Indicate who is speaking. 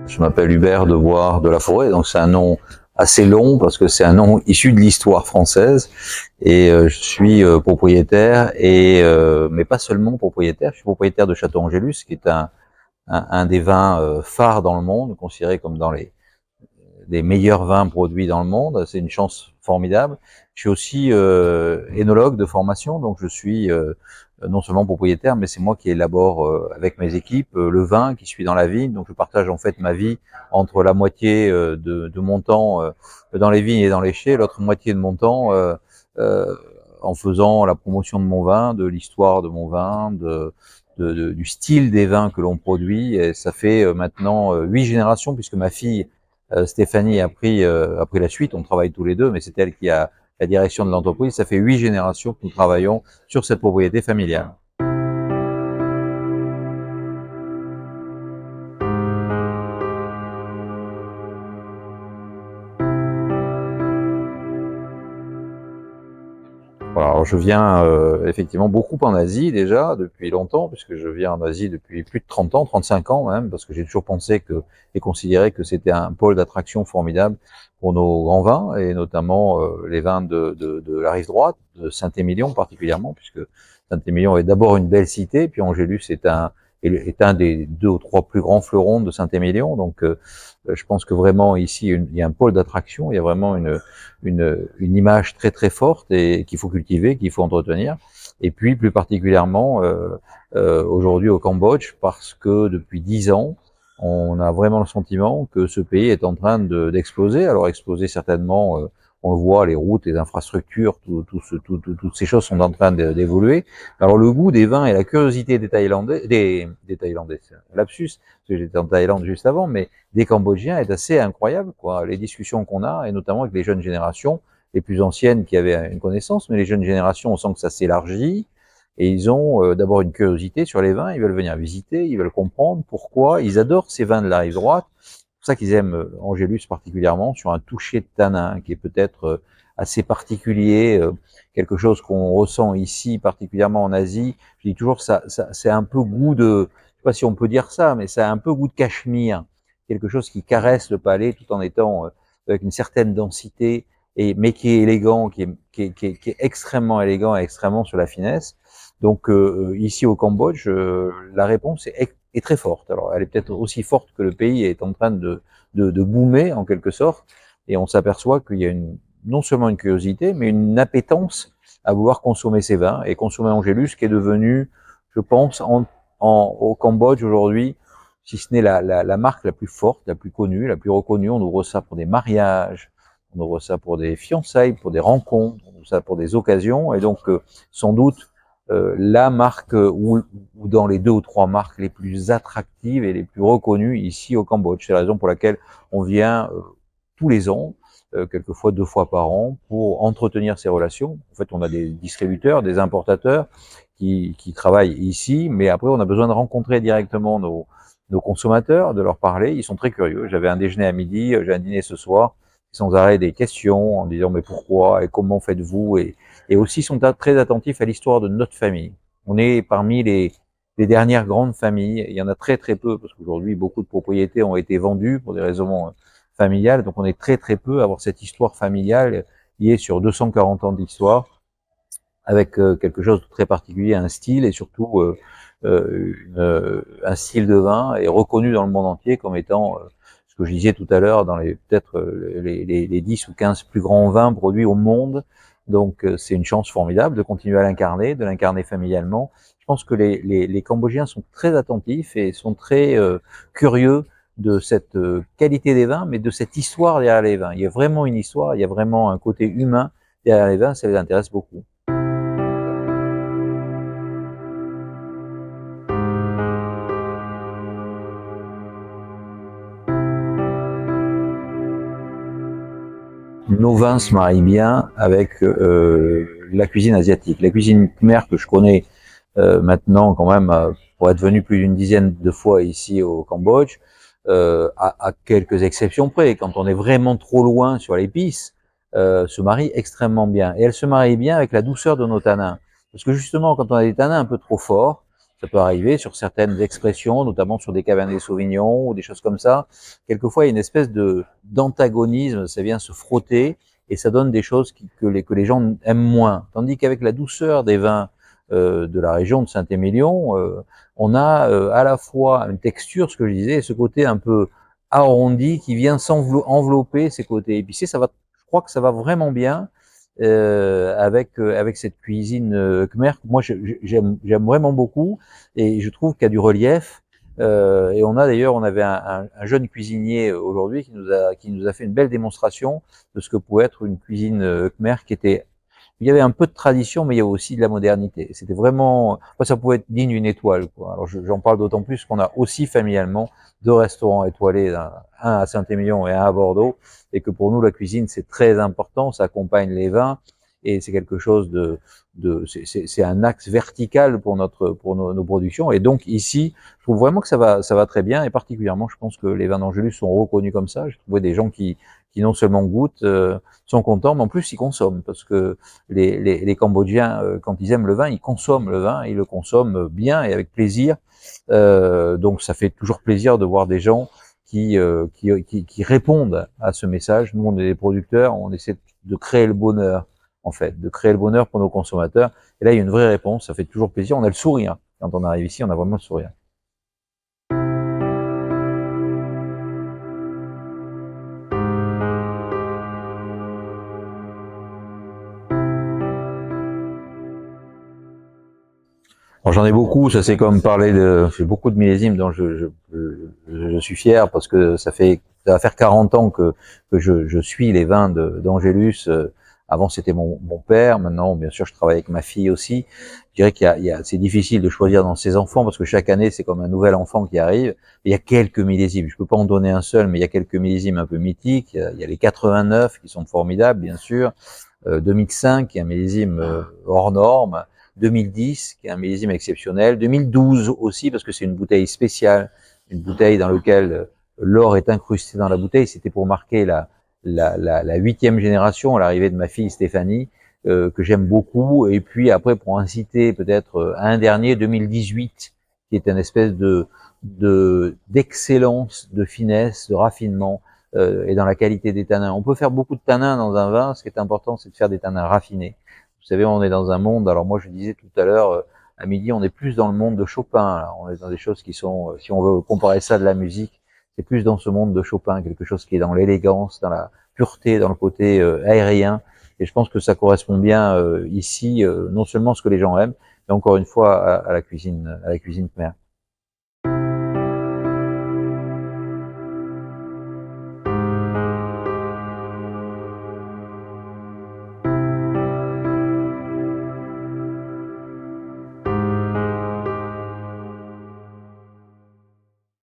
Speaker 1: Je m'appelle Hubert de Bois de la Forêt, donc c'est un nom assez long parce que c'est un nom issu de l'histoire française. Et je suis propriétaire, mais pas seulement propriétaire, je suis propriétaire de Château Angélus, qui est un des vins phares dans le monde, considéré comme dans les meilleurs vins produits dans le monde. C'est une chance formidable. Je suis aussi énologue de formation, donc je suis non seulement propriétaire, mais c'est moi qui élabore avec mes équipes le vin qui suit dans la vigne. Donc je partage en fait ma vie entre la moitié de mon temps dans les vignes et dans les chais, l'autre moitié de mon temps en faisant la promotion de mon vin, de l'histoire de mon vin, du style des vins que l'on produit. Et ça fait maintenant 8 générations, puisque ma fille Stéphanie a pris la suite. On travaille tous les deux, mais c'est elle qui a la direction de l'entreprise. Ça fait 8 générations que nous travaillons sur cette propriété familiale. Voilà, alors je viens effectivement beaucoup en Asie déjà, depuis longtemps, puisque je viens en Asie depuis plus de 30 ans, 35 ans même, parce que j'ai toujours pensé et considéré que c'était un pôle d'attraction formidable pour nos grands vins, et notamment les vins de la rive droite, de Saint-Émilion particulièrement, puisque Saint-Émilion est d'abord une belle cité, puis Angélus est un des 2 ou 3 plus grands fleurons de Saint-Émilion. Donc je pense que vraiment ici il y a un pôle d'attraction, il y a vraiment une image très très forte et qu'il faut cultiver, qu'il faut entretenir. Et puis plus particulièrement aujourd'hui au Cambodge, parce que depuis 10 ans, on a vraiment le sentiment que ce pays est en train d'exploser. Alors exploser certainement, on le voit, les routes, les infrastructures, toutes ces choses sont en train d'évoluer. Alors le goût des vins et la curiosité des Thaïlandais, des Thaïlandais, c'est un lapsus, parce que j'étais en Thaïlande juste avant, mais des Cambodgiens est assez incroyable, quoi. Les discussions qu'on a, et notamment avec les jeunes générations, les plus anciennes qui avaient une connaissance, mais les jeunes générations, on sent que ça s'élargit, et ils ont d'abord une curiosité sur les vins, ils veulent venir visiter, ils veulent comprendre pourquoi, ils adorent ces vins de la rive droite. C'est pour ça qu'ils aiment Angélus particulièrement, sur un toucher de tanin qui est peut-être assez particulier, quelque chose qu'on ressent ici, particulièrement en Asie. Je dis toujours que ça c'est un peu goût de, je sais pas si on peut dire ça, mais ça a un peu goût de cachemire, quelque chose qui caresse le palais tout en étant avec une certaine densité, mais qui est élégant, qui est extrêmement élégant et extrêmement sur la finesse. Donc ici au Cambodge, la réponse est très forte. Alors elle est peut-être aussi forte que le pays est en train de boomer en quelque sorte, et on s'aperçoit qu'il y a non seulement une curiosité, mais une appétence à vouloir consommer ces vins, et consommer Angélus, qui est devenu, je pense, au Cambodge aujourd'hui, si ce n'est la marque la plus forte, la plus connue, la plus reconnue. On ouvre ça pour des mariages, on ouvre ça pour des fiançailles, pour des rencontres, on ouvre ça pour des occasions, et donc sans doute la marque ou dans les 2 ou 3 marques les plus attractives et les plus reconnues ici au Cambodge. C'est la raison pour laquelle on vient tous les ans, quelquefois 2 fois par an, pour entretenir ces relations. En fait, on a des distributeurs, des importateurs qui travaillent ici, mais après on a besoin de rencontrer directement nos consommateurs, de leur parler. Ils sont très curieux. J'avais un déjeuner à midi, j'ai un dîner ce soir, sans arrêt des questions en disant mais pourquoi et comment faites-vous, et aussi sont très attentifs à l'histoire de notre famille. On est parmi les dernières grandes familles. Il y en a très très peu, parce qu'aujourd'hui beaucoup de propriétés ont été vendues pour des raisons familiales, donc on est très très peu à avoir cette histoire familiale liée sur 240 ans d'histoire, avec quelque chose de très particulier, un style, et surtout un style de vin est reconnu dans le monde entier comme étant ce que je disais tout à l'heure, dans peut-être les 10 ou 15 plus grands vins produits au monde. Donc c'est une chance formidable de continuer à l'incarner, de l'incarner familialement. Je pense que les Cambodgiens sont très attentifs et sont très curieux de cette qualité des vins, mais de cette histoire derrière les vins. Il y a vraiment une histoire, il y a vraiment un côté humain derrière les vins, ça les intéresse beaucoup. Nos vins se marient bien avec la cuisine asiatique. La cuisine khmer, que je connais maintenant quand même pour être venu plus d'une dizaine de fois ici au Cambodge, à quelques exceptions près, quand on est vraiment trop loin sur l'épice, se marie extrêmement bien. Et elle se marie bien avec la douceur de nos tanins. Parce que justement, quand on a des tanins un peu trop forts, ça peut arriver sur certaines expressions, notamment sur des Cabernet Sauvignon ou des choses comme ça. Quelquefois, il y a une espèce d'antagonisme, ça vient se frotter et ça donne des choses que les gens aiment moins. Tandis qu'avec la douceur des vins de la région de Saint-Émilion, on a à la fois une texture, ce que je disais, et ce côté un peu arrondi qui vient s'envelopper ces côtés épicés. Ça va, je crois que ça va vraiment bien avec cette cuisine khmer. Moi, j'aime vraiment beaucoup et je trouve qu'il y a du relief. Et on a d'ailleurs, on avait un jeune cuisinier aujourd'hui qui nous a fait une belle démonstration de ce que pouvait être une cuisine khmer qui était, il y avait un peu de tradition, mais il y avait aussi de la modernité. C'était vraiment, enfin, ça pouvait être digne d'une étoile, quoi. Alors j'en parle d'autant plus qu'on a aussi familialement 2 restaurants étoilés, un à Saint-Émilion et un à Bordeaux, et que pour nous la cuisine c'est très important, ça accompagne les vins et c'est quelque chose c'est un axe vertical pour nos productions. Et donc ici, je trouve vraiment que ça va très bien, et particulièrement, je pense que les vins d'Angelus sont reconnus comme ça. J'ai trouvé des gens qui non seulement goûtent, sont contents, mais en plus ils consomment, parce que les Cambodgiens, quand ils aiment le vin, ils consomment le vin, ils le consomment bien et avec plaisir. Donc ça fait toujours plaisir de voir des gens qui répondent à ce message. Nous, on est des producteurs, on essaie de créer le bonheur, en fait, de créer le bonheur pour nos consommateurs. Et là, il y a une vraie réponse, ça fait toujours plaisir. On a le sourire. Quand on arrive ici, on a vraiment le sourire. Alors j'en ai beaucoup, ça c'est comme parler de, j'ai beaucoup de millésimes dont je suis fier parce que ça va faire 40 ans que je suis les vins d'Angelus. Avant c'était mon père, maintenant bien sûr je travaille avec ma fille aussi. Je dirais c'est difficile de choisir dans ses enfants parce que chaque année c'est comme un nouvel enfant qui arrive. Il y a quelques millésimes, je peux pas en donner un seul, mais il y a quelques millésimes un peu mythiques. Il y a les 89 qui sont formidables bien sûr, 2005 qui est un millésime hors norme. 2010, qui est un millésime exceptionnel, 2012 aussi, parce que c'est une bouteille spéciale, une bouteille dans laquelle l'or est incrusté dans la bouteille. C'était pour marquer la 8e génération, l'arrivée de ma fille Stéphanie, que j'aime beaucoup. Et puis après, pour inciter peut-être à un dernier, 2018, qui est une espèce d'excellence, de finesse, de raffinement, et dans la qualité des tanins. On peut faire beaucoup de tanins dans un vin. Ce qui est important, c'est de faire des tanins raffinés. Vous savez, on est dans un monde, alors moi je disais tout à l'heure, à midi, on est plus dans le monde de Chopin, là. On est dans des choses qui sont, si on veut comparer ça de la musique, c'est plus dans ce monde de Chopin, quelque chose qui est dans l'élégance, dans la pureté, dans le côté aérien, et je pense que ça correspond bien ici, non seulement ce que les gens aiment, mais encore une fois à la cuisine khmer.